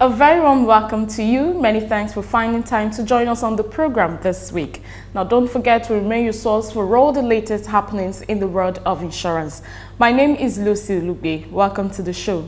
A very warm welcome to you. Many thanks for finding time to join us on the program this week. Now, don't forget to remain your source for all the latest happenings in the world of insurance. My name is Lucy Lugbe. Welcome to the show.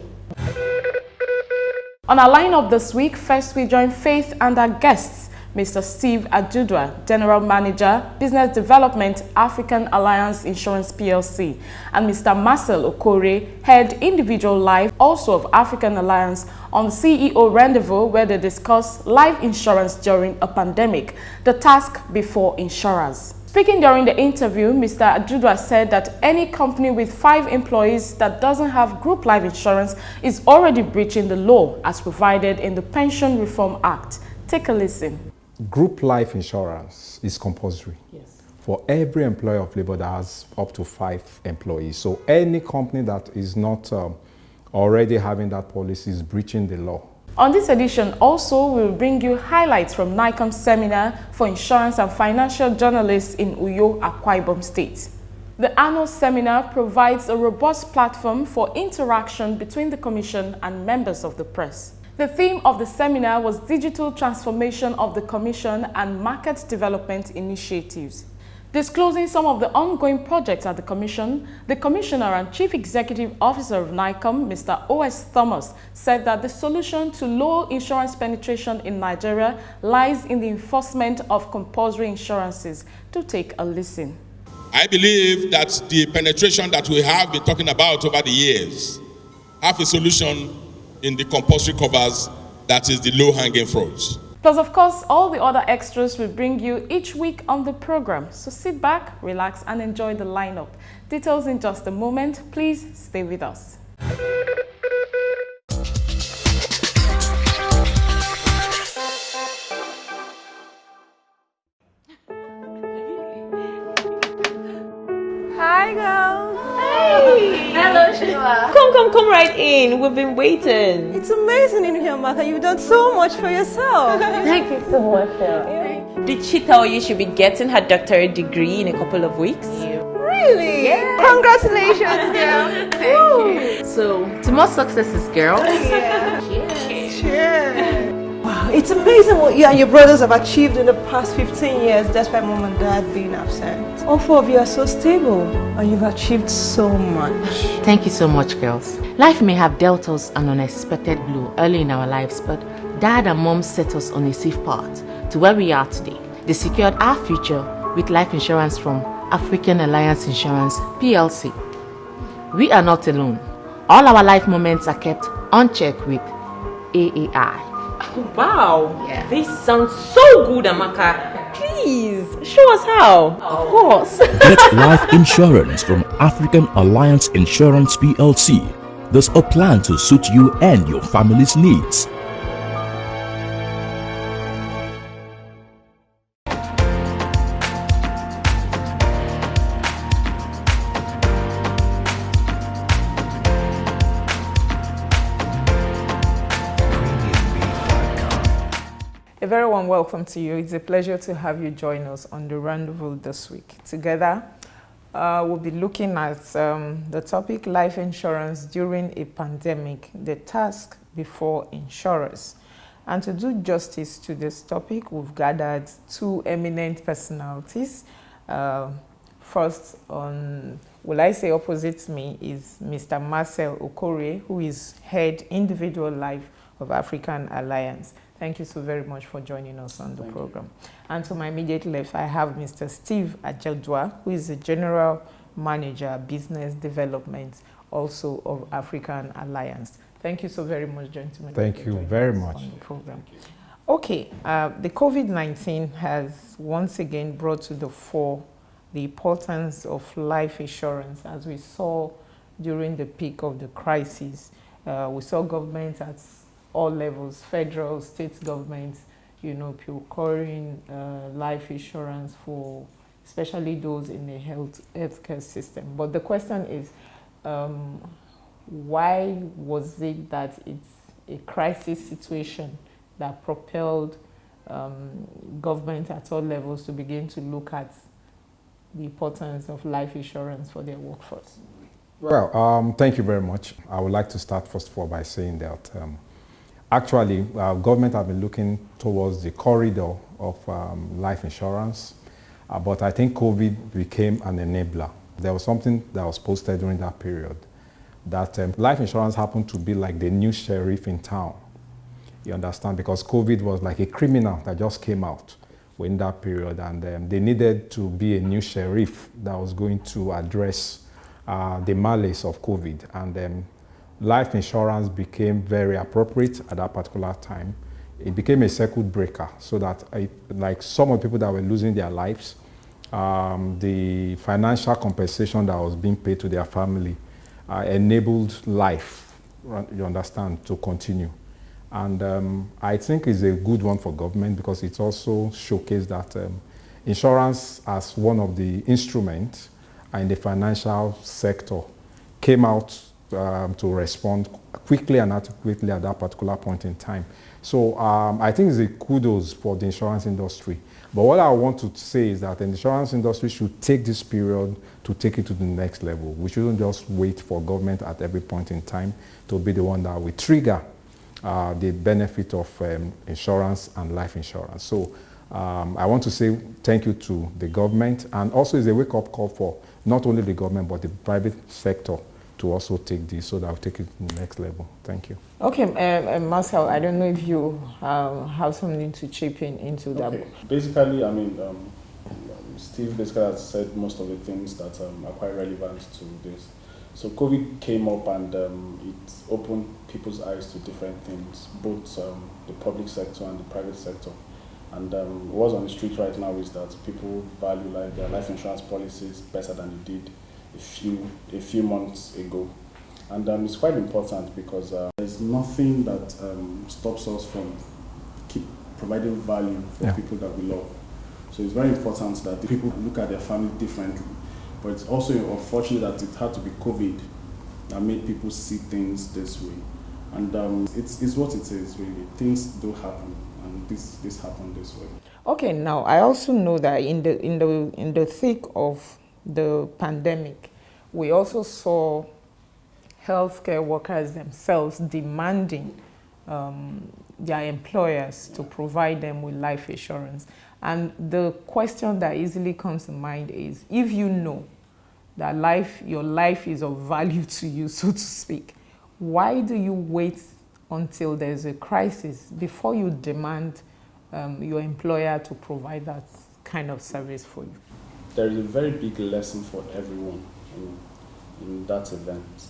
On our lineup this week, first we join Faith and our guests, Mr. Steve Ajudwa, General Manager, Business Development, African Alliance Insurance PLC, and Mr. Marcel Okore, Head Individual Life, also of African Alliance, on CEO Rendezvous, where they discuss life insurance during a pandemic, the task before insurers. Speaking during the interview, Mr. Ajudwa said that any company with 5 employees that doesn't have group life insurance is already breaching the law as provided in the Pension Reform Act. Take a listen. Group life insurance is compulsory. Yes. For every employer of labor that has up to 5 employees. So any company that is not already having that policy is breaching the law. On this edition, also, we will bring you highlights from NICOM seminar for insurance and financial journalists in Uyo, Akwa Ibom State. The annual seminar provides a robust platform for interaction between the Commission and members of the press. The theme of the seminar was Digital Transformation of the Commission and Market Development Initiatives. Disclosing some of the ongoing projects at the Commission, the Commissioner and Chief Executive Officer of NICOM, Mr. O.S. Thomas, said that the solution to low insurance penetration in Nigeria lies in the enforcement of compulsory insurances. To take a listen. I believe that the penetration that we have been talking about over the years have a solution in the compulsory covers, that is the low-hanging fruits. Plus, of course, all the other extras we bring you each week on the program. So sit back, relax, and enjoy the lineup. Details in just a moment. Please stay with us. Hi, girls. Hey. Hello, Sheila. Come right in. We've been waiting. It's amazing in here, Martha. You've done so much for yourself. Thank you so much, Sheila. Did she tell you she'll be getting her doctorate degree in a couple of weeks? Really? Yeah. Congratulations, girl. Thank you. So, to more successes, girl. Yeah. Cheers. Cheers. Wow, it's amazing what you and your brothers have achieved in the past 15 years, despite mom and dad being absent. All 4 of you are so stable, and you've achieved so much. Thank you so much, girls. Life may have dealt us an unexpected blow early in our lives, but Dad and Mom set us on a safe path to where we are today. They secured our future with life insurance from African Alliance Insurance PLC. We are not alone. All our life moments are kept on check with AAI. Wow, Yeah. This sounds so good, Amaka. Please, show us how. Of course. Get life insurance from African Alliance Insurance PLC. There's a plan to suit you and your family's needs. A very warm welcome to you. It's a pleasure to have you join us on the Rendezvous this week. Together, we'll be looking at the topic life insurance during a pandemic, the task before insurers. And to do justice to this topic, we've gathered 2 eminent personalities. First, will I say opposite me, is Mr. Marcel Okore, who is Head Individual Life of African Alliance. Thank you so very much for joining us on the program. And to my immediate left, I have Mr. Steve Ajudwa, who is the General Manager, Business Development, also of African Alliance. Thank you so very much, gentlemen. Thank you very much on the program. Okay, the COVID-19 has once again brought to the fore the importance of life insurance, as we saw during the peak of the crisis. We saw governments at all levels, federal, state governments, procuring life insurance for especially those in the healthcare system. But the question is, why was it that it's a crisis situation that propelled government at all levels to begin to look at the importance of life insurance for their workforce? Well, thank you very much. I would like to start first of all by saying that Actually, government have been looking towards the corridor of life insurance, but I think COVID became an enabler. There was something that was posted during that period that life insurance happened to be like the new sheriff in town. You understand? Because COVID was like a criminal that just came out in that period, and they needed to be a new sheriff that was going to address the malice of COVID. And life insurance became very appropriate at that particular time. It became a circuit breaker, so that like some of the people that were losing their lives, the financial compensation that was being paid to their family enabled life, you understand, to continue. And I think it's a good one for government, because it also showcased that insurance as one of the instruments in the financial sector came out to respond quickly and adequately at that particular point in time. So I think it's a kudos for the insurance industry. But what I want to say is that the insurance industry should take this period to take it to the next level. We shouldn't just wait for government at every point in time to be the one that will trigger the benefit of insurance and life insurance. So I want to say thank you to the government, and also it's a wake-up call for not only the government but the private sector to also take this, so that we'll take it to the next level. Thank you. Okay, Marcel, I don't know if you have something to chip into that. Okay. Basically, I mean, Steve basically has said most of the things that are quite relevant to this. So COVID came up, and it opened people's eyes to different things, both the public sector and the private sector. And what's on the street right now is that people value their life insurance policies better than they did a few months ago. And it's quite important, because there's nothing that stops us from keep providing value for people that we love. So it's very important that the people look at their family differently. But it's also unfortunate that it had to be COVID that made people see things this way. And it's what it is, really. Things do happen, and this happened this way. Okay, now I also know that in the thick of the pandemic, we also saw healthcare workers themselves demanding their employers to provide them with life insurance. And the question that easily comes to mind is, if you know that your life is of value to you, so to speak, why do you wait until there's a crisis before you demand your employer to provide that kind of service for you? There is a very big lesson for everyone in that event.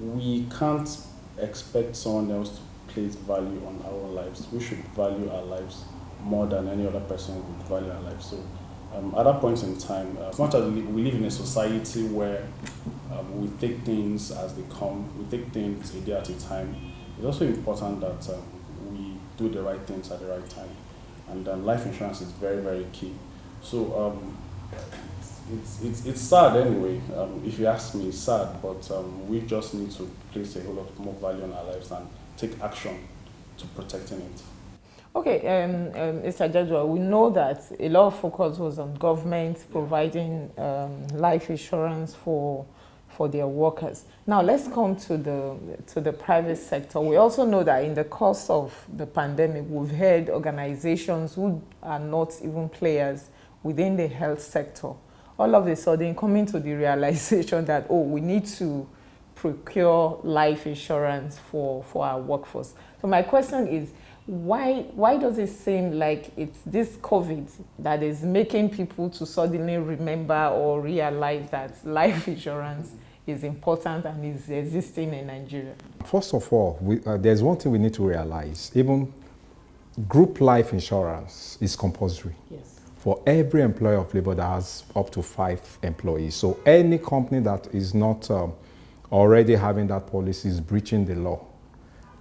We can't expect someone else to place value on our lives. We should value our lives more than any other person would value our lives. So at that point in time, as much as we live in a society where we take things as they come, we take things a day at a time, it's also important that we do the right things at the right time. And life insurance is very, very key. So it's sad anyway. If you ask me, it's sad, but we just need to place a whole lot more value on our lives and take action to protecting it. Okay, Mr. Jadua, we know that a lot of focus was on government providing life insurance for their workers. Now let's come to the private sector. We also know that in the course of the pandemic, we've had organizations who are not even players within the health sector, all of a sudden coming to the realization that, we need to procure life insurance for our workforce. So my question is, why does it seem like it's this COVID that is making people to suddenly remember or realize that life insurance is important and is existing in Nigeria? First of all, there's one thing we need to realize. Even group life insurance is compulsory. Yes. For every employer of labor that has up to 5 employees. So any company that is not already having that policy is breaching the law.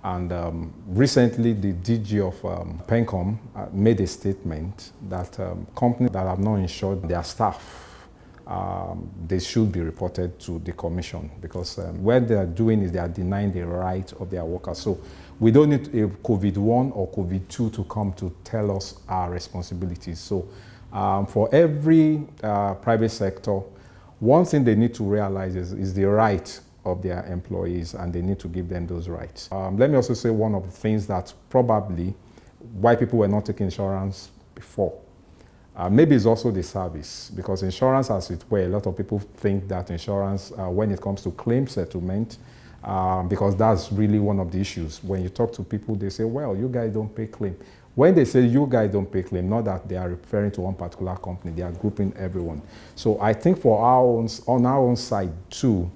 And recently, the DG of naicom made a statement that companies that have not insured their staff, they should be reported to the commission, because what they are doing is they are denying the right of their workers. So we don't need a COVID-1 or COVID-2 to come to tell us our responsibilities. So for every private sector, one thing they need to realize is the right of their employees, and they need to give them those rights. Let me also say one of the things that probably why people were not taking insurance before. Maybe it's also the service, because insurance, as it were, a lot of people think that insurance, when it comes to claim settlement, because that's really one of the issues. When you talk to people, they say, well, you guys don't pay claim. When they say you guys don't pay claim, not that they are referring to one particular company, they are grouping everyone. So I think for on our own side too,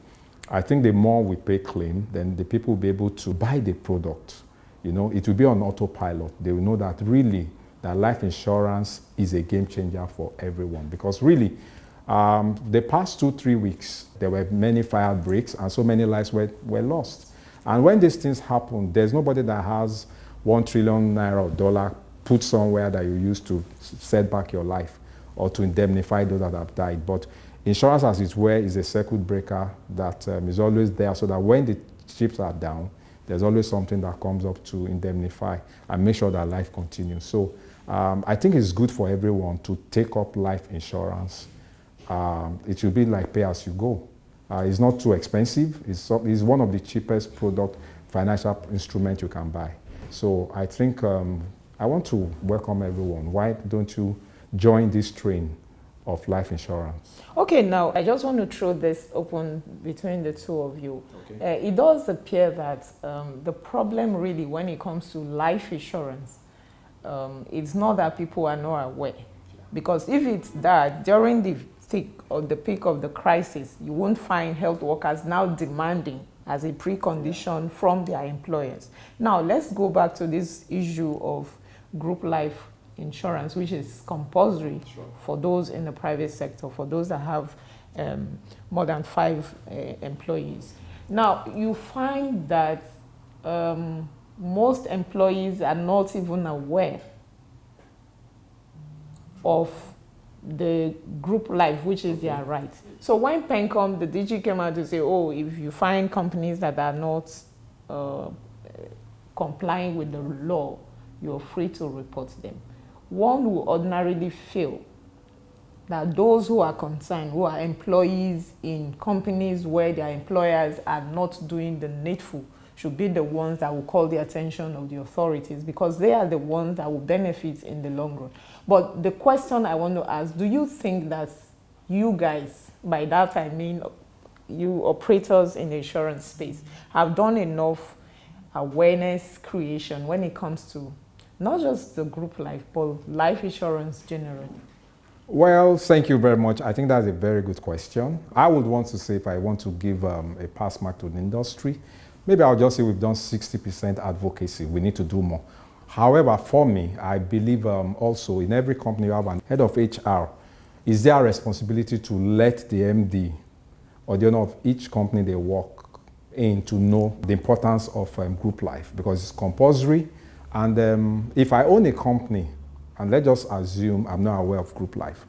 I think the more we pay claim, then the people will be able to buy the product. You know, it will be on autopilot. They will know that really that life insurance is a game changer for everyone. Because really, the past 2-3 weeks, there were many fire breaks and so many lives were lost. And when these things happen, there's nobody that has 1 trillion naira or dollar put somewhere that you use to set back your life or to indemnify those that have died. But insurance, as it were, is a circuit breaker that is always there, so that when the chips are down, there's always something that comes up to indemnify and make sure that life continues. So I think it's good for everyone to take up life insurance. It should be like pay as you go. It's not too expensive. It's one of the cheapest financial instrument you can buy. So I think I want to welcome everyone. Why don't you join this train of life insurance? Okay, now I just want to throw this open between the two of you. Okay. It does appear that the problem really when it comes to life insurance, it's not that people are not aware. Because if it's that, during the peak of the crisis, you won't find health workers now demanding as a precondition from their employers. Now, let's go back to this issue of group life insurance, which is compulsory for those in the private sector, for those that have more than 5 employees. Now, you find that most employees are not even aware of the group life, which is their right. So when PENCOM, the DG came out to say, oh, if you find companies that are not complying with the law, you're free to report them. One will ordinarily feel that those who are concerned, who are employees in companies where their employers are not doing the needful, should be the ones that will call the attention of the authorities, because they are the ones that will benefit in the long run. But the question I want to ask, do you think that you guys, by that I mean you operators in the insurance space, have done enough awareness creation when it comes to not just the group life, but life insurance generally? Well, thank you very much. I think that's a very good question. I would want to say, if I want to give a pass mark to the industry, maybe I'll just say we've done 60% advocacy. We need to do more. However, for me, I believe also in every company you have an head of HR. Is their responsibility to let the MD or the owner of each company they work in to know the importance of group life, because it's compulsory. And if I own a company, and let's just assume I'm not aware of group life,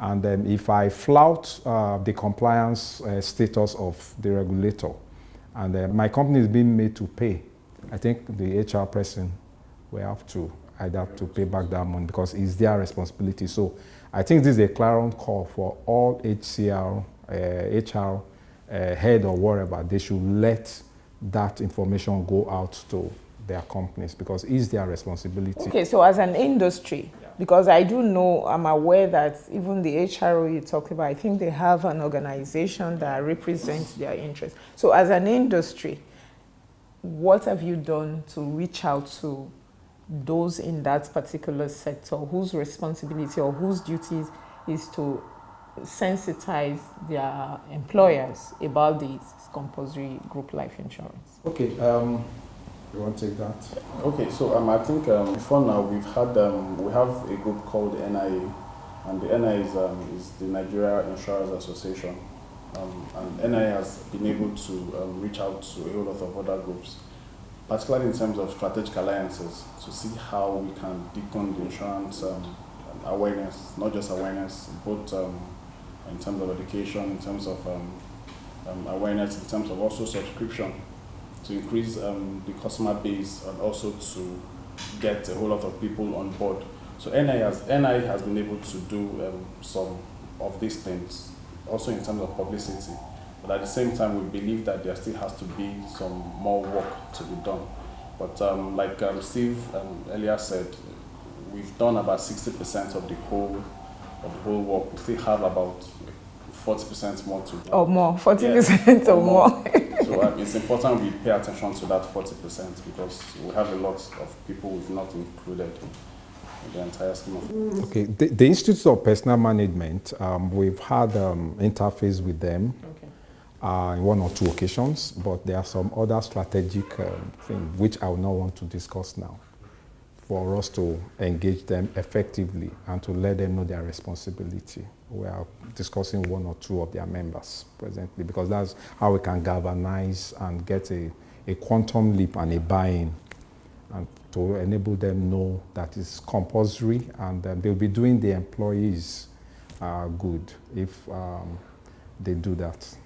and if I flout the compliance status of the regulator, and my company is being made to pay, I think the HR person will have to either to pay back that money, because it's their responsibility. So I think this is a clarion call for all HCR, HR head or whatever. They should let that information go out to their companies, because it's their responsibility. Okay, so as an industry, because I do know, I'm aware that even the HRO you talked about, I think they have an organization that represents their interests. So as an industry, what have you done to reach out to those in that particular sector whose responsibility or whose duties is to sensitize their employers about the compulsory group life insurance? Okay, you want to take that? Okay, so I think before now we have a group called the NIA, and the NIA is the Nigeria Insurers Association, and NIA has been able to reach out to a whole lot of other groups, particularly in terms of strategic alliances, to see how we can deepen the insurance awareness, not just awareness, both in terms of education, in terms of awareness, in terms of also subscription, to increase the customer base and also to get a whole lot of people on board. So NI has been able to do some of these things, also in terms of publicity. But at the same time, we believe that there still has to be some more work to be done. But like Steve earlier said, we've done about 60% of the whole work. We still have about 40% more to do. Or more, 40% or more. So it's important we pay attention to that 40% because we have a lot of people we've not included in the entire scheme of things. Okay, the Institute of Personnel Management, we've had interface with them in one or two occasions, but there are some other strategic things which I will not want to discuss now, for us to engage them effectively and to let them know their responsibility. We are discussing one or two of their members presently because that's how we can galvanize and get a quantum leap and a buy-in, and to enable them know that it's compulsory and they'll be doing the employees good if they do that.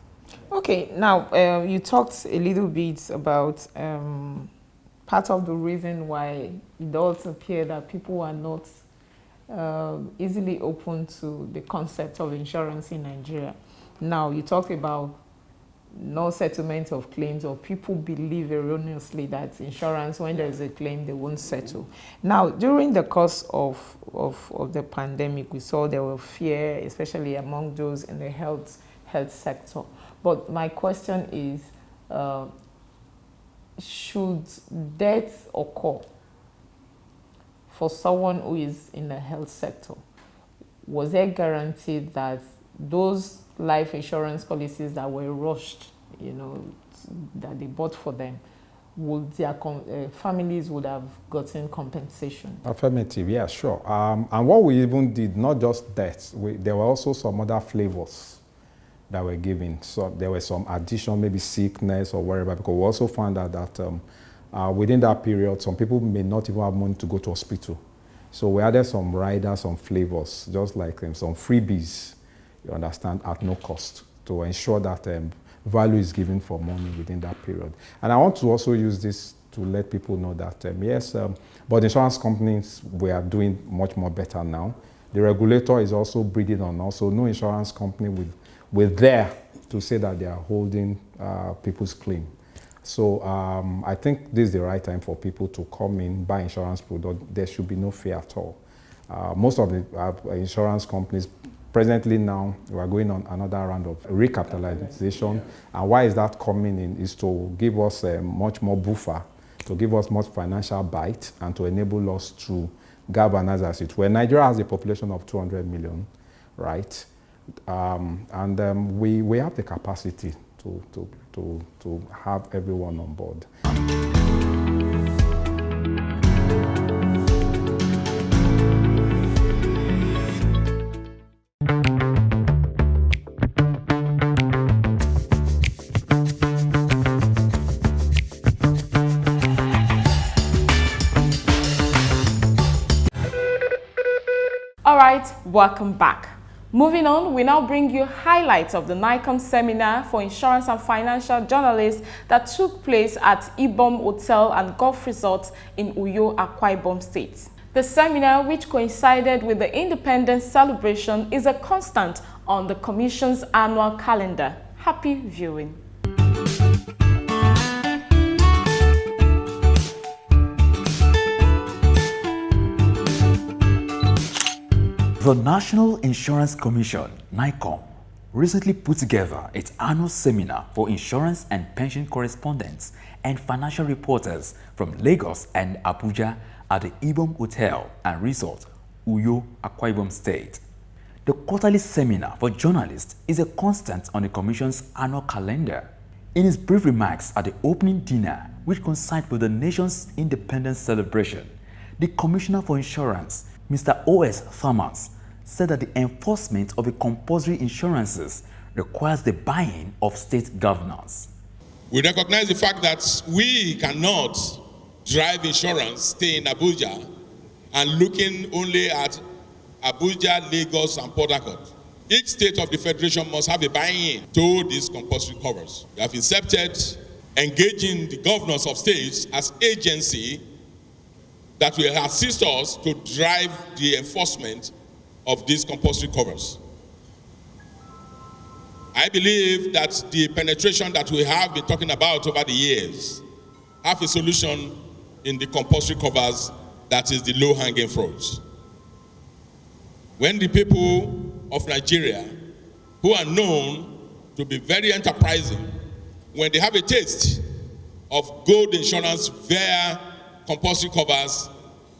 Okay, now you talked a little bit about part of the reason why it does appear that people are not easily open to the concept of insurance in Nigeria. Now, you talked about no settlement of claims, or people believe erroneously that insurance, when there is a claim, they won't settle. Now, during the course of the pandemic, we saw there was fear, especially among those in the health sector. But my question is, should death occur for someone who is in the health sector, was there guaranteed that those life insurance policies that were rushed, that they bought for them, would their families would have gotten compensation? Affirmative, yeah, sure. And what we even did, not just death, there were also some other flavors that were given. So there were some additional, maybe sickness or whatever, because we also found out that within that period, some people may not even have money to go to hospital. So we added some riders, some flavors, just like some freebies, you understand, at no cost, to ensure that value is given for money within that period. And I want to also use this to let people know that, yes, but insurance companies, we are doing much more better now. The regulator is also breathing on us, so no insurance company will dare to say that they are holding people's claim. So I think this is the right time for people to come in, buy insurance products. There should be no fear at all. Most of the insurance companies, presently now, we are going on another round of recapitalization. Yeah. And why is that coming in? Is to give us much more buffer, to give us much financial bite, and to enable us to galvanize as it were. Nigeria has a population of 200 million, right? We have the capacity to have everyone on board. All right, welcome back. Moving on, we now bring you highlights of the NICOM seminar for insurance and financial journalists that took place at Ibom Hotel and Golf Resort in Uyo, Akwa Ibom State. The seminar, which coincided with the Independence celebration, is a constant on the Commission's annual calendar. Happy viewing. The National Insurance Commission, NICOM, recently put together its annual seminar for insurance and pension correspondents and financial reporters from Lagos and Abuja at the Ibom Hotel and Resort, Uyo, Akwa Ibom State. The quarterly seminar for journalists is a constant on the Commission's annual calendar. In his brief remarks at the opening dinner, which coincided with the nation's independence celebration, the Commissioner for Insurance, Mr. O.S. Thomas, said that the enforcement of the compulsory insurances requires the buy-in of state governors. We recognize the fact that we cannot drive insurance, stay in Abuja, and looking only at Abuja, Lagos, and Port Harcourt. Each state of the Federation must have a buy-in to these compulsory covers. We have incepted engaging the governors of states as agency that will assist us to drive the enforcement of these compulsory covers. I believe that the penetration that we have been talking about over the years have a solution in the compulsory covers that is the low-hanging fruit. When the people of Nigeria, who are known to be very enterprising, when they have a taste of gold insurance via compulsory covers,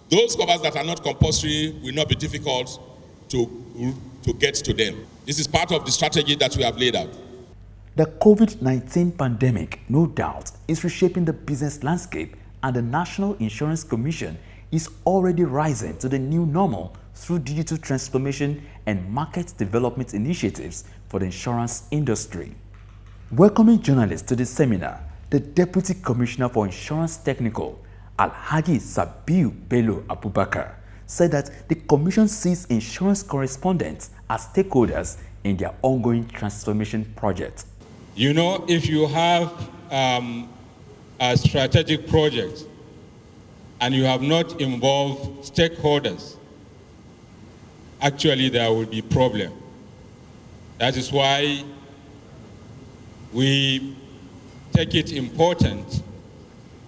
those covers that are not compulsory will not be difficult to get to them. This is part of the strategy that we have laid out. The COVID-19 pandemic, no doubt, is reshaping the business landscape, and the National Insurance Commission is already rising to the new normal through digital transformation and market development initiatives for the insurance industry. Welcoming journalists to the seminar, the Deputy Commissioner for Insurance Technical, Alhaji Sabiu Bello Abubakar, said that the Commission sees insurance correspondents as stakeholders in their ongoing transformation project. You know, if you have a strategic project and you have not involved stakeholders, actually there will be problem. That is why we take it important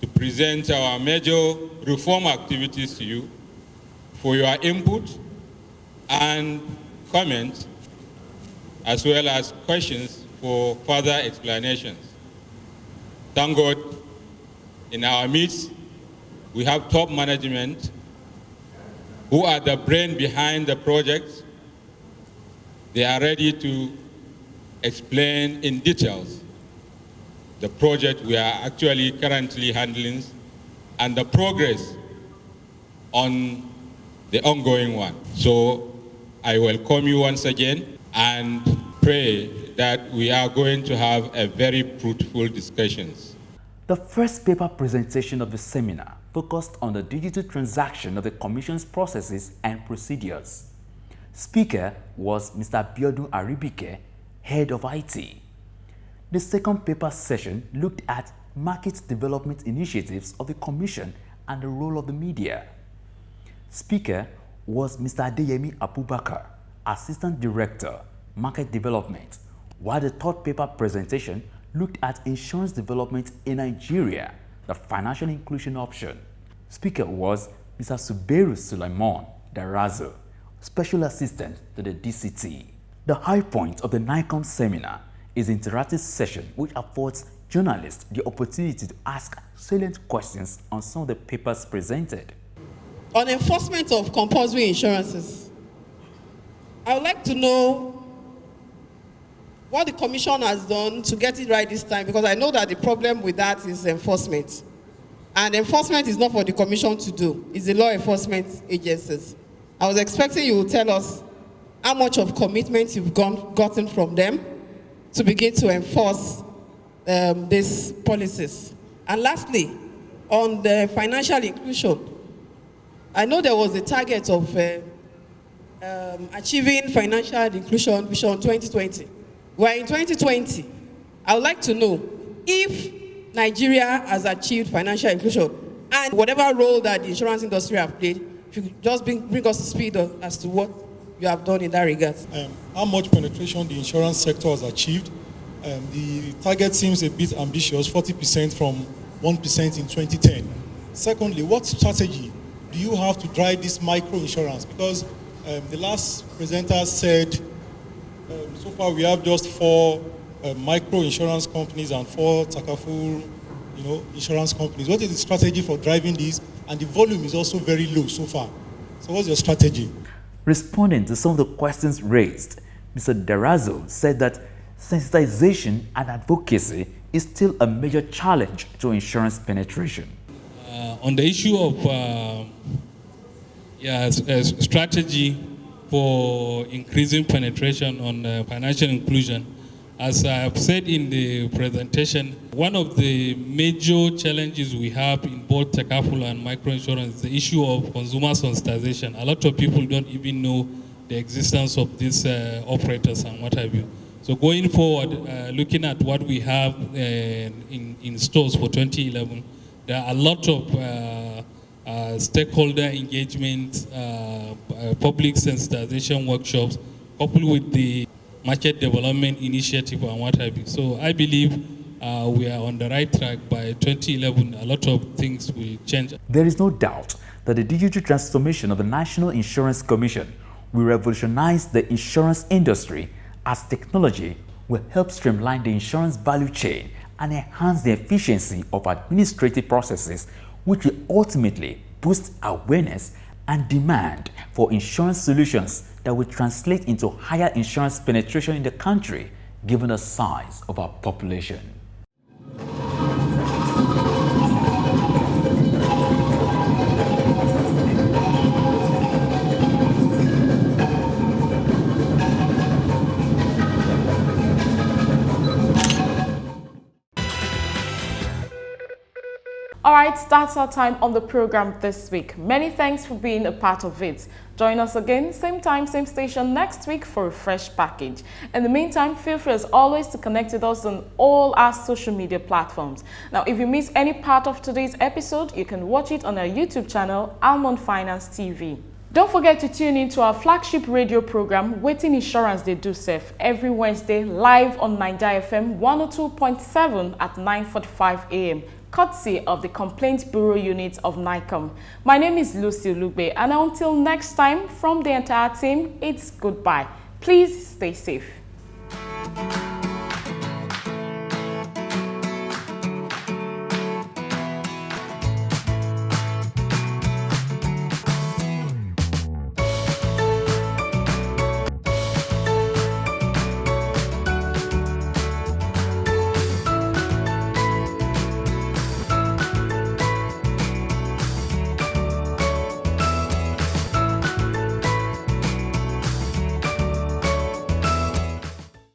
to present our major reform activities to you for your input and comments, as well as questions for further explanations. Thank God, in our midst, we have top management who are the brain behind the project. They are ready to explain in details the project we are actually currently handling and the progress on the ongoing one. So I welcome you once again and pray that we are going to have a very fruitful discussions. The first paper presentation of the seminar focused on the digital transaction of the Commission's processes and procedures. Speaker was Mr. Biodun Aribike, Head of IT. The second paper session looked at market development initiatives of the Commission and the role of the media. Speaker was Mr. Adeyemi Abubakar, Assistant Director, Market Development, while the third paper presentation looked at insurance development in Nigeria, the financial inclusion option. Speaker was Mr. Suberu Sulaiman Darazo, Special Assistant to the DCT. The high point of the naicom seminar is an interactive session which affords journalists the opportunity to ask salient questions on some of the papers presented. On enforcement of compulsory insurances, I would like to know what the Commission has done to get it right this time, because I know that the problem with that is enforcement. And enforcement is not for the Commission to do, it's the law enforcement agencies. I was expecting you would tell us how much of commitment you've gotten from them to begin to enforce these policies. And lastly, on the financial inclusion, I know there was a target of achieving financial inclusion vision 2020. We're in 2020. I would like to know if Nigeria has achieved financial inclusion and whatever role that the insurance industry have played, if you could just bring us to speed as to what you have done in that regard. How much penetration the insurance sector has achieved. The target seems a bit ambitious, 40% from 1% in 2010. Secondly, what strategy do you have to drive this micro insurance? Because the last presenter said so far we have just 4 micro insurance companies and 4 takaful, insurance companies. What is the strategy for driving this? And the volume is also very low so far. So what's your strategy? Responding to some of the questions raised, Mr. Darazo said that sensitization and advocacy is still a major challenge to insurance penetration. On the issue of strategy for increasing penetration on financial inclusion, as I have said in the presentation, one of the major challenges we have in both takaful and microinsurance is the issue of consumer sensitization. A lot of people don't even know the existence of these operators and what have you. So going forward, looking at what we have in stores for 2011, there are a lot of stakeholder engagement, public sensitization workshops, coupled with the market development initiative and what have you. So I believe we are on the right track. By 2011, a lot of things will change. There is no doubt that the digital transformation of the National Insurance Commission will revolutionize the insurance industry, as technology will help streamline the insurance value chain and enhance the efficiency of administrative processes, which will ultimately boost awareness and demand for insurance solutions that will translate into higher insurance penetration in the country, given the size of our population. Alright, that's our time on the program this week. Many thanks for being a part of it. Join us again, same time, same station next week for a fresh package. In the meantime, feel free as always to connect with us on all our social media platforms. Now, if you miss any part of today's episode, you can watch it on our YouTube channel, Almond Finance TV. Don't forget to tune in to our flagship radio program, Waiting Insurance They Do Safe, every Wednesday live on Niger FM 102.7 at 9:45 a.m. courtesy of the Complaints Bureau Unit of NICOM. My name is Lucy Lugbe, and until next time, from the entire team, it's goodbye. Please stay safe.